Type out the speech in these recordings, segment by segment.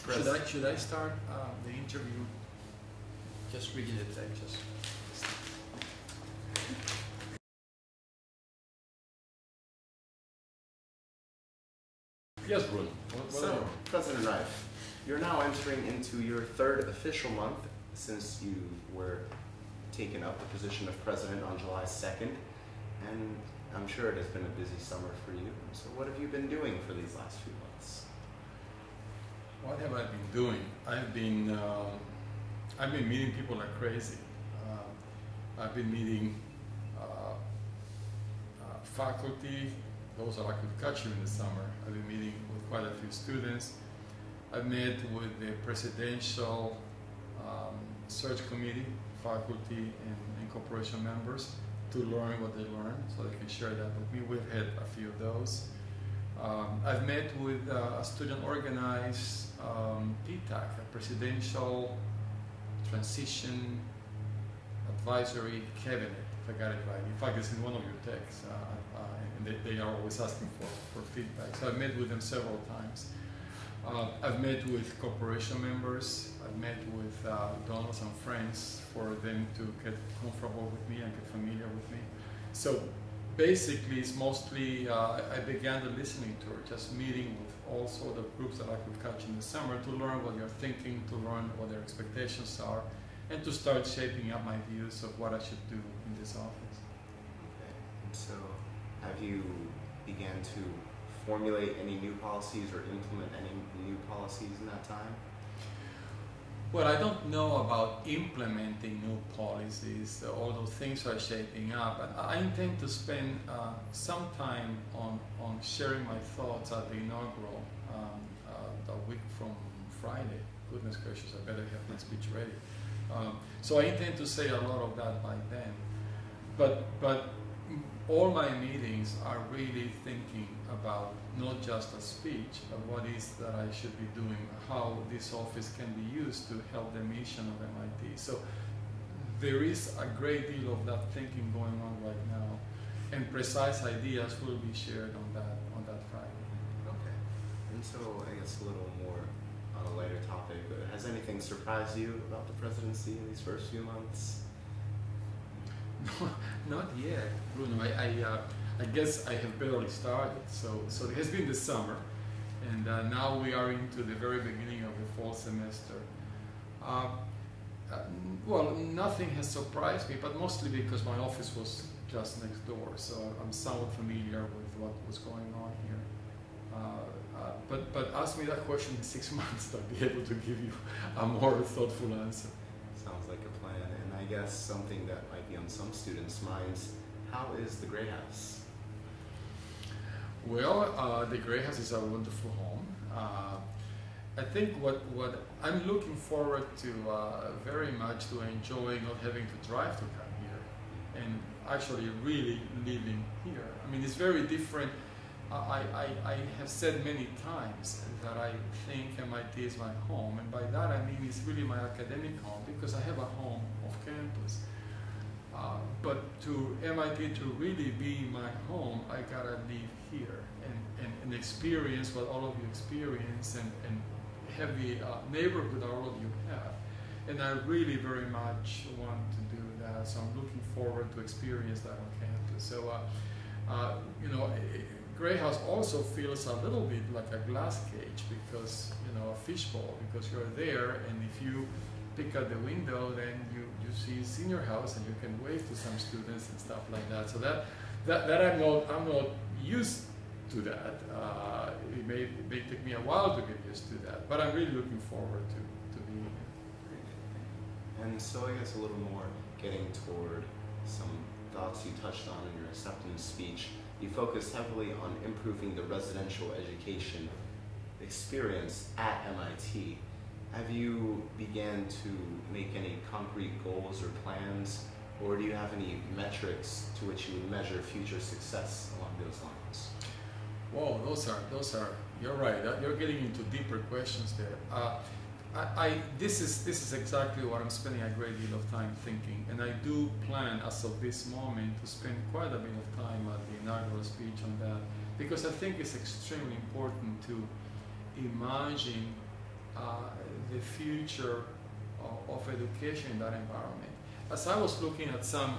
Should I start the interview? Just reading the text. Yes, Bruno. So, President Reif, you're now entering into your third official month since you were taken up the position of president on July 2nd, and I'm sure it has been a busy summer for you. So what have you been doing for these last few months? What have I been doing? I've been meeting people like crazy. I've been meeting faculty, those that I could catch you in the summer. I've been meeting with quite a few students. I've met with the presidential search committee, faculty and corporation members to learn what they learn, so they can share that with me. We've had a few of those. I've met with a student-organized PTAC, a Presidential Transition Advisory Cabinet, if I got it right. In fact, it's in one of your texts, and they are always asking for feedback. So I've met with them several times. I've met with corporation members. I've met with donors and friends for them to get comfortable with me and get familiar with me. So basically, it's mostly, I began the listening tour, just meeting with all sorts of groups that I could catch in the summer to learn what they're thinking, to learn what their expectations are, and to start shaping up my views of what I should do in this office. Okay. And so have you began to formulate any new policies or implement any new policies in that time? Well, I don't know about implementing new policies, although things are shaping up. And I intend to spend some time on sharing my thoughts at the inaugural a week from Friday. Goodness gracious, I better have my speech ready. So I intend to say a lot of that by then. But all my meetings are really thinking about not just a speech, but what is that I should be doing, how this office can be used to help the mission of MIT. So there is a great deal of that thinking going on right now, and precise ideas will be shared on that Friday. Okay. And so I guess a little more on a lighter topic, has anything surprised you about the presidency in these first few months? No, not yet, Bruno. I guess I have barely started. So it has been the summer, and now we are into the very beginning of the fall semester. Well, nothing has surprised me, but mostly because my office was just next door, so I'm somewhat familiar with what was going on here. But ask me that question in 6 months, I'll be able to give you a more thoughtful answer. Sounds like a plan, and I guess something that might be on some students' minds, how is the Gray House? Well, the Gray House is a wonderful home. I think what I'm looking forward to very much to enjoying not having to drive to come here and actually really living here. I mean, it's very different. I have said many times that I think MIT is my home, and by that I mean it's really my academic home because I have a home off campus. But to MIT to really be my home, I gotta live here and experience what all of you experience and have the neighborhood all of you have. And I really very much want to do that, so I'm looking forward to experience that on campus. So, you know, Gray House also feels a little bit like a glass cage because, you know, a fishbowl, because you're there, and if you pick out the window, then you see senior house and you can wave to some students and stuff like that. So that I'm not used to that. It may take me a while to get used to that, but I'm really looking forward to being here. And so I guess a little more getting toward some thoughts you touched on in your acceptance speech. You focused heavily on improving the residential education experience at MIT. Have you began to make any concrete goals or plans, or do you have any metrics to which you would measure future success along those lines? Whoa, those are. You're right. You're getting into deeper questions there. This is exactly what I'm spending a great deal of time thinking, and I do plan, as of this moment, to spend quite a bit of time at the inaugural speech on that, because I think it's extremely important to imagine the future of education in that environment. As I was looking at some,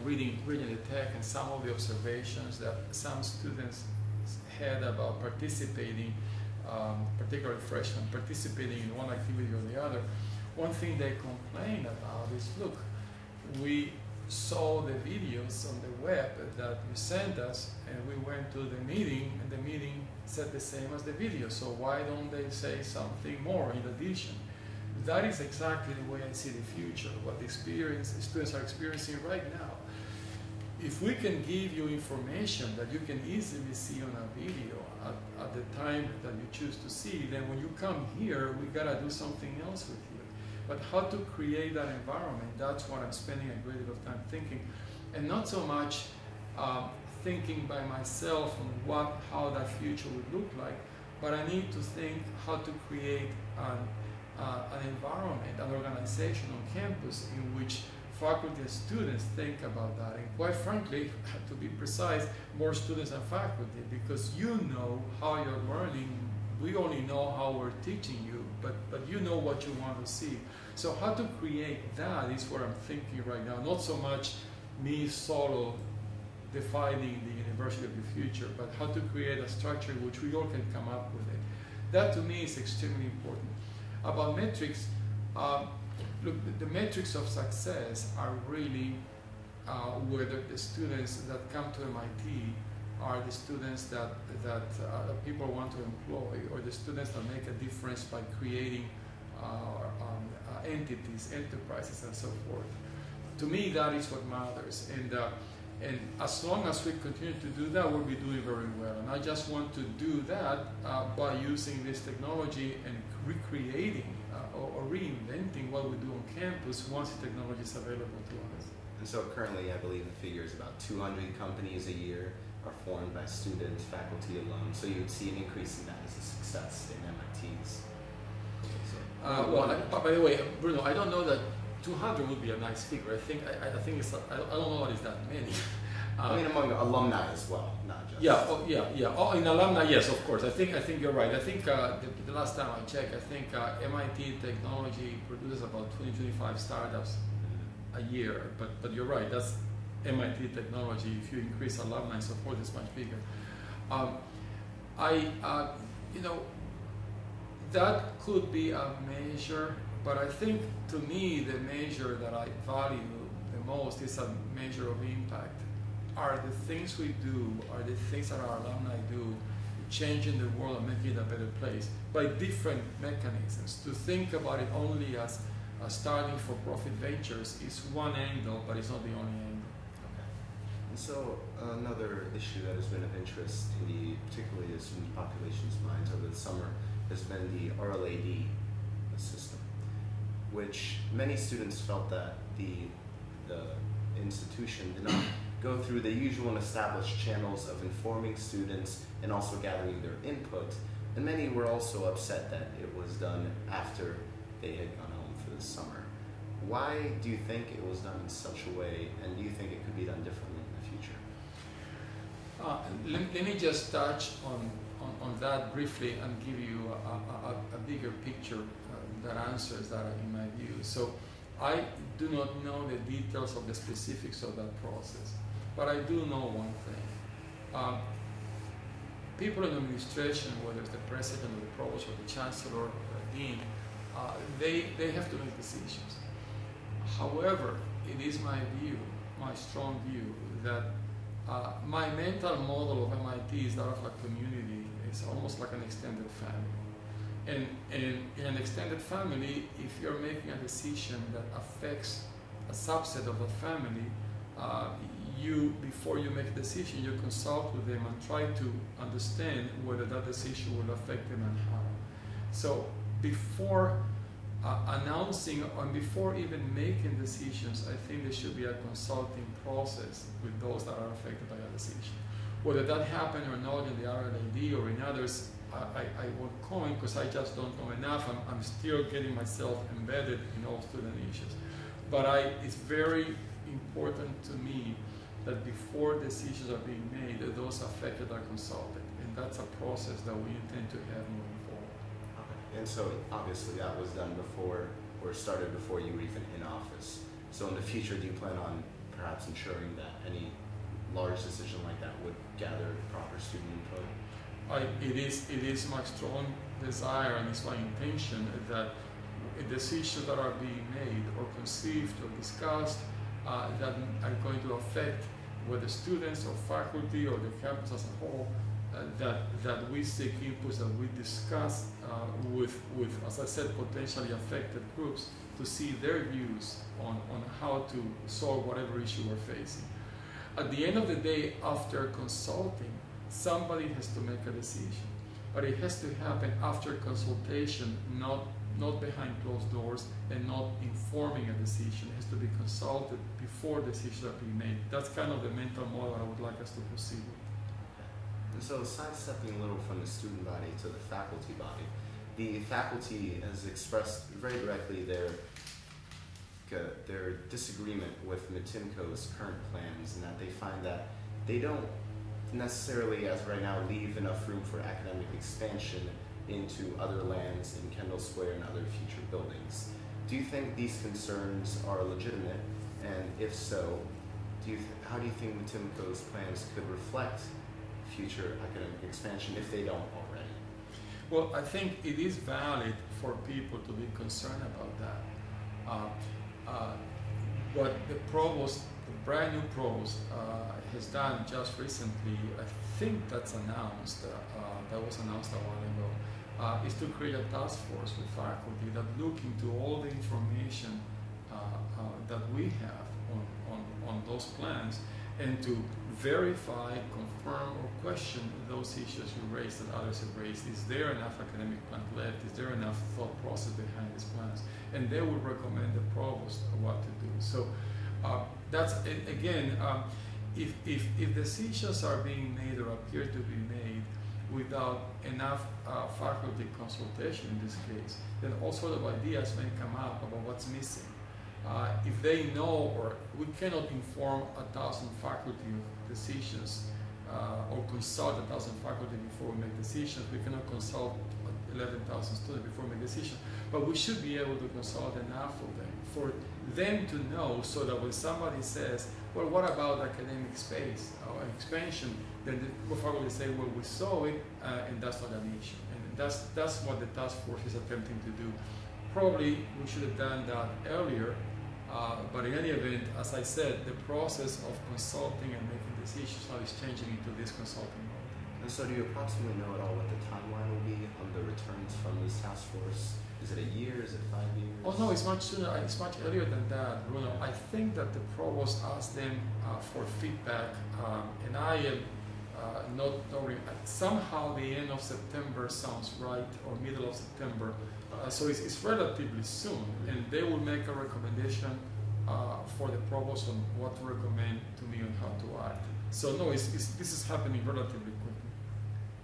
reading the text and some of the observations that some students had about participating, particularly freshmen, participating in one activity or the other, one thing they complained about is, look, we saw the videos on the web that you sent us, and we went to the meeting, and the meeting said the same as the video, so why don't they say something more in addition? That is exactly the way I see the future, what the students are experiencing right now. If we can give you information that you can easily see on a video at the time that you choose to see, then when you come here, we gotta do something else with you. But how to create that environment, that's what I'm spending a great deal of time thinking. And not so much thinking by myself on how that future would look like, but I need to think how to create an environment, an organization on campus in which faculty and students think about that. And quite frankly, to be precise, more students and faculty, because you know how you're learning. We only know how we're teaching you, but you know what you want to see. So how to create that is what I'm thinking right now. Not so much me solo defining the university of the future, but how to create a structure in which we all can come up with it. That to me is extremely important. About metrics, look, the metrics of success are really whether the students that come to MIT are the students that people want to employ, or the students that make a difference by creating entities, enterprises, and so forth. To me, that is what matters. And as long as we continue to do that, we'll be doing very well. And I just want to do that by using this technology and recreating or reinventing what we do on campus once the technology is available to us. And so currently, I believe the figure is about 200 companies a year are formed by students, faculty, alum. So you would see an increase in that as a success in MIT's. By the way, Bruno, I don't know that 200 would be a nice figure. I think it's. I don't know that it's that many. I mean, among alumni as well, not just. Yeah. Oh, in alumni, yes, of course. I think you're right. I think the last time I checked, I think MIT Technology produces about 20-25 startups a year. But you're right. That's MIT Technology. If you increase alumni and so forth, it's much bigger. That could be a measure, but I think to me the measure that I value the most is a measure of impact. Are the things we do, are the things that our alumni do, changing the world and making it a better place by different mechanisms? To think about it only as starting for profit ventures is one angle, but it's not the only angle. Okay. And so another issue that has been of interest in particularly the student population's minds over the summer has been the RLAD system, which many students felt that the institution did not go through the usual and established channels of informing students and also gathering their input. And many were also upset that it was done after they had gone home for the summer. Why do you think it was done in such a way, and do you think it could be done differently in the future? Let me just touch on that briefly and give you a bigger picture that answers that in my view. So I do not know the details of the specifics of that process, but I do know one thing. People in administration, whether it's the president or the provost or the chancellor or the dean, they have to make decisions. However, it is my view, my strong view, that my mental model of MIT is that of a community. It's almost like an extended family. And in an extended family, if you're making a decision that affects a subset of a family, before you make a decision, you consult with them and try to understand whether that decision will affect them and how. So before announcing and before even making decisions, I think there should be a consulting process with those that are affected by a decision. Whether that happened or not in the RLAD or in others, I won't comment because I just don't know enough. I'm still getting myself embedded in all student issues. But it's very important to me that before decisions are being made, those affected are consulted. And that's a process that we intend to have moving forward. Okay. And so obviously that was done before, or started before you were even in office. So in the future, do you plan on perhaps ensuring that any large decision like that would gather proper student input? It is my strong desire and it's my intention that decisions that are being made or conceived or discussed that are going to affect whether students or faculty or the campus as a whole, that we seek inputs, that we discuss with, as I said, potentially affected groups to see their views on how to solve whatever issue we're facing. At the end of the day, after consulting, somebody has to make a decision, but it has to happen after consultation, not behind closed doors and not informing a decision. It has to be consulted before decisions are being made. That's kind of the mental model I would like us to proceed with. And so sidestepping a little from the student body to the faculty body, the faculty has expressed very directly their disagreement with MITIMCO's current plans, and that they find that they don't necessarily, as right now, leave enough room for academic expansion into other lands in Kendall Square and other future buildings. Do you think these concerns are legitimate? And if so, how do you think MITIMCO's plans could reflect future academic expansion if they don't already? Well, I think it is valid for people to be concerned about that. What the provost, the brand new provost, has done just recently, I think that's announced, that was announced a while ago, is to create a task force with faculty that look into all the information that we have on those plans, and to verify, confirm, or question those issues you raised that others have raised. Is there enough academic plan left? Is there enough thought process behind these plans? And they will recommend the provost what to do. So that's, again, if decisions are being made or appear to be made without enough faculty consultation in this case, then all sort of ideas may come up about what's missing. If they know, or we cannot inform 1,000 faculty of decisions or consult 1,000 faculty before we make decisions. We cannot consult 11,000 students before we make decisions, but we should be able to consult enough of them for them to know, so that when somebody says, well, what about academic space or expansion, then the faculty say, well, we saw it and that's not an issue. And that's what the task force is attempting to do. Probably we should have done that earlier, but in any event, as I said, the process of consulting and making decisions now is changing into this consulting mode. And so do you approximately know at all what the timeline will be on the returns from this task force? Is it a year? Is it 5 years? Oh no, it's much sooner. It's much earlier than that, Bruno. I think that the provost asked them for feedback, and I am not knowing. Somehow the end of September sounds right, or middle of September. So it's relatively soon, and they will make a recommendation for the provost on what to recommend to me on how to act. So no, this is happening relatively quickly.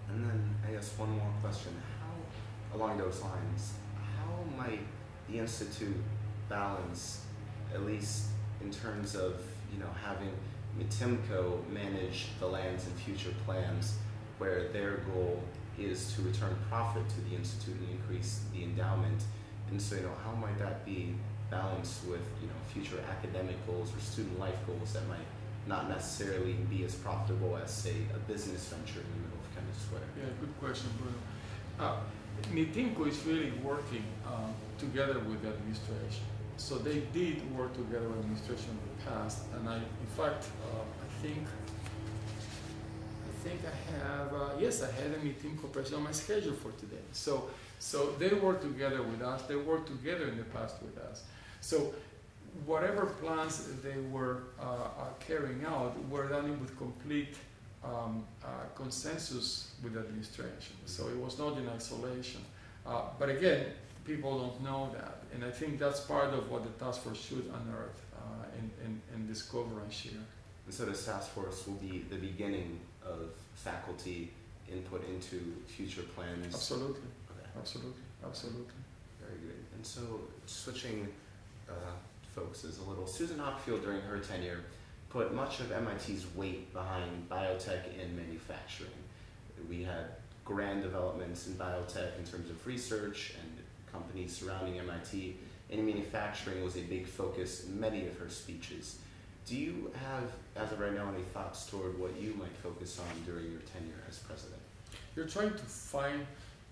And then I guess one more question: how, along those lines, how might the Institute balance, at least in terms of having MITIMCO manage the lands and future plans, where their goal is to return profit to the Institute and increase the endowment, and so how might that be balanced with future academic goals or student life goals that might not necessarily be as profitable as, say, a business venture in the middle of Kendall Square? Yeah, good question, Bruno. MITIMCO is really working together with the administration. So they did work together with the administration in the past, and in fact, I think I have, yes, I had a MITIMCO person on my schedule for today. So they work together with us. They worked together in the past with us. So whatever plans they were carrying out were done with complete consensus with the administration. So it was not in isolation. But again, people don't know that. And I think that's part of what the task force should unearth and discover and share. And so this task force will be the beginning of faculty input into future plans? Absolutely. Okay. Absolutely. Absolutely. Very good. And so switching focuses a little, Susan Hockfield during her tenure put much of MIT's weight behind biotech and manufacturing. We had grand developments in biotech in terms of research and companies surrounding MIT, and manufacturing was a big focus in many of her speeches. Do you have, as of right now, any thoughts toward what you might focus on during your tenure as president? You're trying to find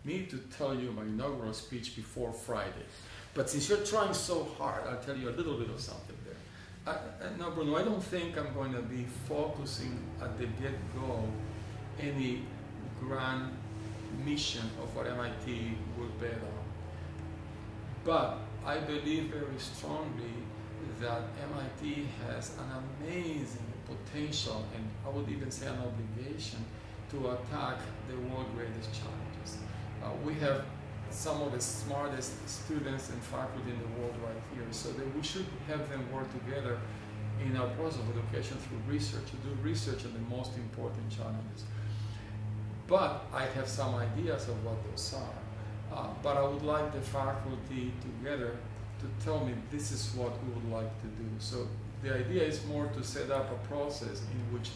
me to tell you my inaugural speech before Friday. But since you're trying so hard, I'll tell you a little bit of something there. No, Bruno, I don't think I'm going to be focusing at the get-go any grand mission of what MIT will bet on. But I believe very strongly that MIT has an amazing potential, and I would even say an obligation, to attack the world's greatest challenges. We have some of the smartest students and faculty in the world right here, so that we should have them work together in our process of education through research, to do research on the most important challenges. But I have some ideas of what those are. But I would like the faculty together to tell me this is what we would like to do. So the idea is more to set up a process in which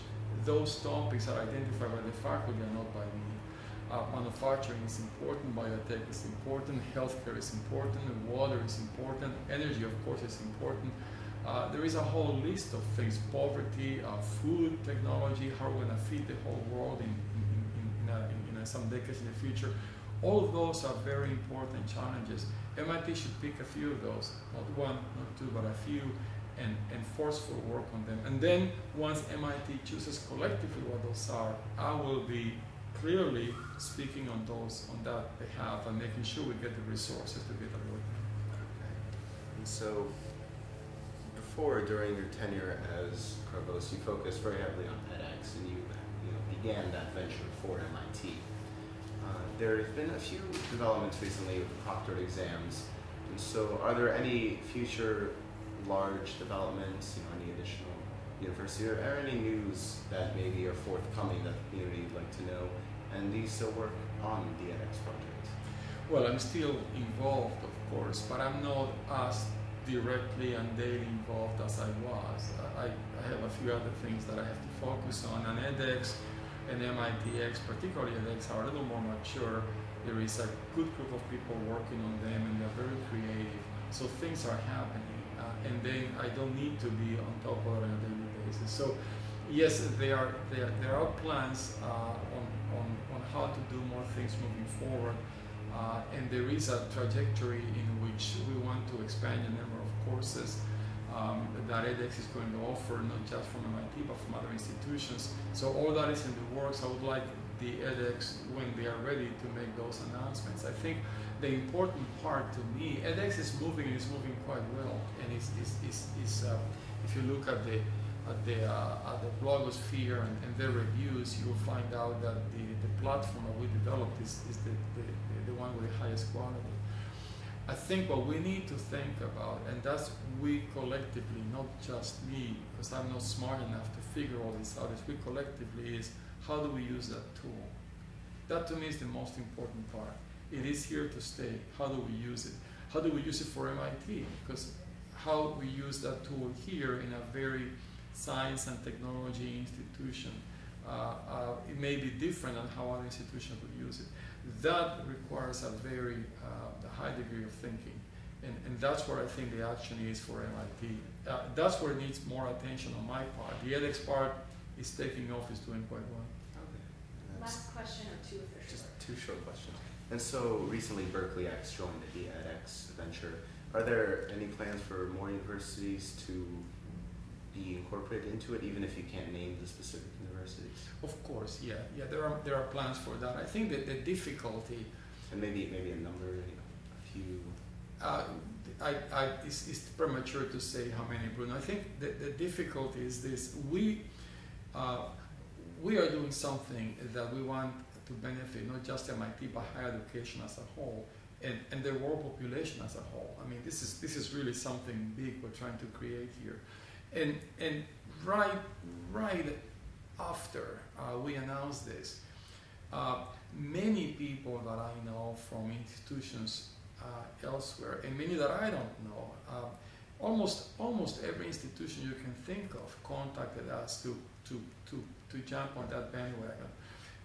those topics are identified by the faculty and not by me. Manufacturing is important, biotech is important, healthcare is important, water is important, energy of course is important. There is a whole list of things: poverty, food, technology, how we're going to feed the whole world in some decades in the future. All of those are very important challenges. MIT should pick a few of those, not one, not two, but a few, and forceful work on them. And then once MIT chooses collectively what those are, I will be clearly speaking on that behalf and making sure we get the resources to get the work done. Okay. And so before, during your tenure as provost, you focused very heavily on edX, and you began that venture for MIT. There have been a few developments recently with the Proctor exams, and so are there any future large developments, any additional university, or any news that maybe are forthcoming that the community would like to know? And do you still work on the edX project? Well, I'm still involved, of course, but I'm not as directly and daily involved as I was. I have a few other things that I have to focus on, and edX and MITx, particularly edX, are a little more mature. There is a good group of people working on them, and they're very creative. So things are happening, and then I don't need to be on top of it on a daily basis. So yes, there are plans on how to do more things moving forward, and there is a trajectory in which we want to expand the number of courses that edX is going to offer, not just from MIT, but from other institutions. So all that is in the works. I would like the edX, when they are ready, to make those announcements. I think the important part to me, edX is moving, and it's moving quite well. And if you look at the blogosphere and their reviews, you will find out that the platform that we developed is the one with the highest quality. I think what we need to think about, and that's we collectively, not just me, because I'm not smart enough to figure all this out, is we collectively is how do we use that tool? That to me is the most important part. It is here to stay. How do we use it? How do we use it for MIT? Because how we use that tool here in a very science and technology institution, it may be different than how other institutions would use it. That requires a very high degree of thinking, and that's where I think the action is for MIT. That's where it needs more attention on my part. The edX part is taking off, is doing quite well. Okay. Last question or two for sure. Just two short questions. And so recently Berkeley X joined the edX venture. Are there any plans for more universities to be incorporated into it, even if you can't name the specific universities? Of course, yeah. There are plans for that. I think that the difficulty, and maybe a number, a few. It's premature to say how many, Bruno. I think the difficulty is this: we are doing something that we want to benefit not just MIT but higher education as a whole, and the world population as a whole. I mean, this is really something big we're trying to create here. And right after we announced this, many people that I know from institutions elsewhere, and many that I don't know, almost every institution you can think of contacted us to jump on that bandwagon.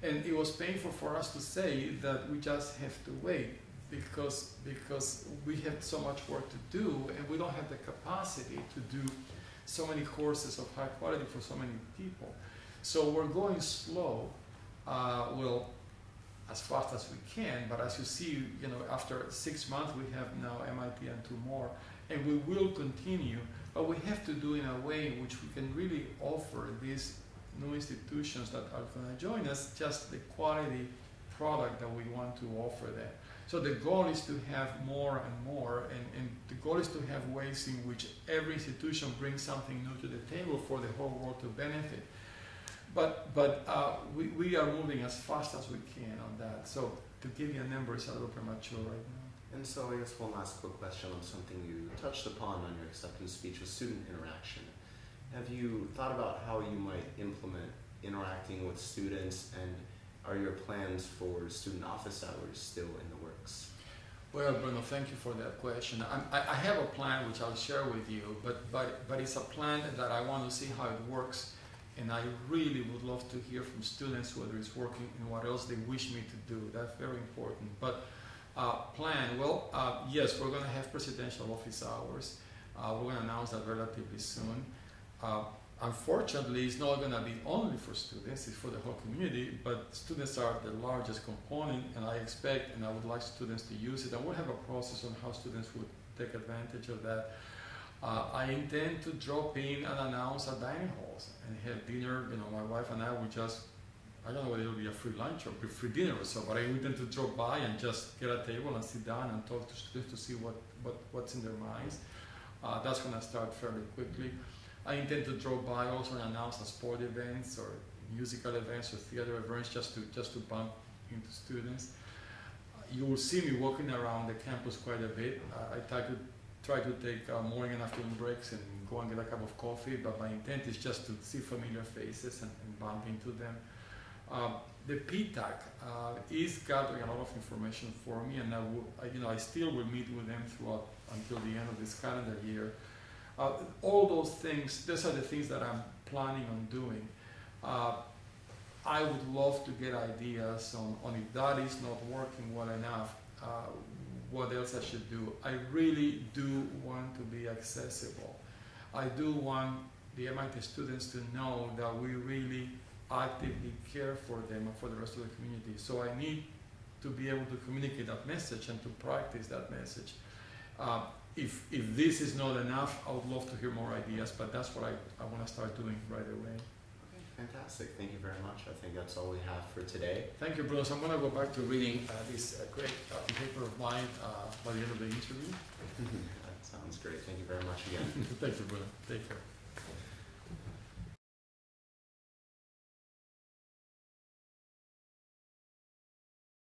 And it was painful for us to say that we just have to wait because we have so much work to do and we don't have the capacity to do so many courses of high quality for so many people. So we're going slow, well, as fast as we can, but as you see, after 6 months we have now MIT and 2 more, and we will continue, but we have to do in a way in which we can really offer these new institutions that are going to join us just the quality product that we want to offer them. So the goal is to have more and more, and the goal is to have ways in which every institution brings something new to the table for the whole world to benefit. But we are moving as fast as we can on that. So to give you a number is a little premature right now. And so I guess one last quick question on something you touched upon on your acceptance speech was student interaction. Have you thought about how you might implement interacting with students, and are your plans for student office hours still in the works? Well, Bruno, thank you for that question. I have a plan which I'll share with you, but it's a plan that I want to see how it works, and I really would love to hear from students whether it's working and what else they wish me to do. That's very important. But plan, well, yes, we're going to have presidential office hours. We're going to announce that relatively soon. Unfortunately, it's not going to be only for students, it's for the whole community, but students are the largest component, and I expect and I would like students to use it. And we'll have a process on how students would take advantage of that. I intend to drop in and announce at dining halls and have dinner. My wife and I will just, I don't know whether it'll be a free lunch or free dinner or so, but I intend to drop by and just get a table and sit down and talk to students to see what's in their minds. That's going to start fairly quickly. I intend to drop by also and announce sport events or musical events or theater events just to bump into students. You will see me walking around the campus quite a bit. I try to take morning and afternoon breaks and go and get a cup of coffee, but my intent is just to see familiar faces and bump into them. The PTAC is gathering a lot of information for me, and I still will meet with them throughout until the end of this calendar year. All those things, those are the things that I'm planning on doing. I would love to get ideas on if that is not working well enough, what else I should do. I really do want to be accessible. I do want the MIT students to know that we really actively care for them and for the rest of the community. So I need to be able to communicate that message and to practice that message. If this is not enough, I would love to hear more ideas, but that's what I want to start doing right away. Okay, fantastic. Thank you very much. I think that's all we have for today. Thank you, Bruno. So I'm going to go back to reading this great paper of mine by the end of the interview. That sounds great. Thank you very much again. Thank you, Bruno. Take care.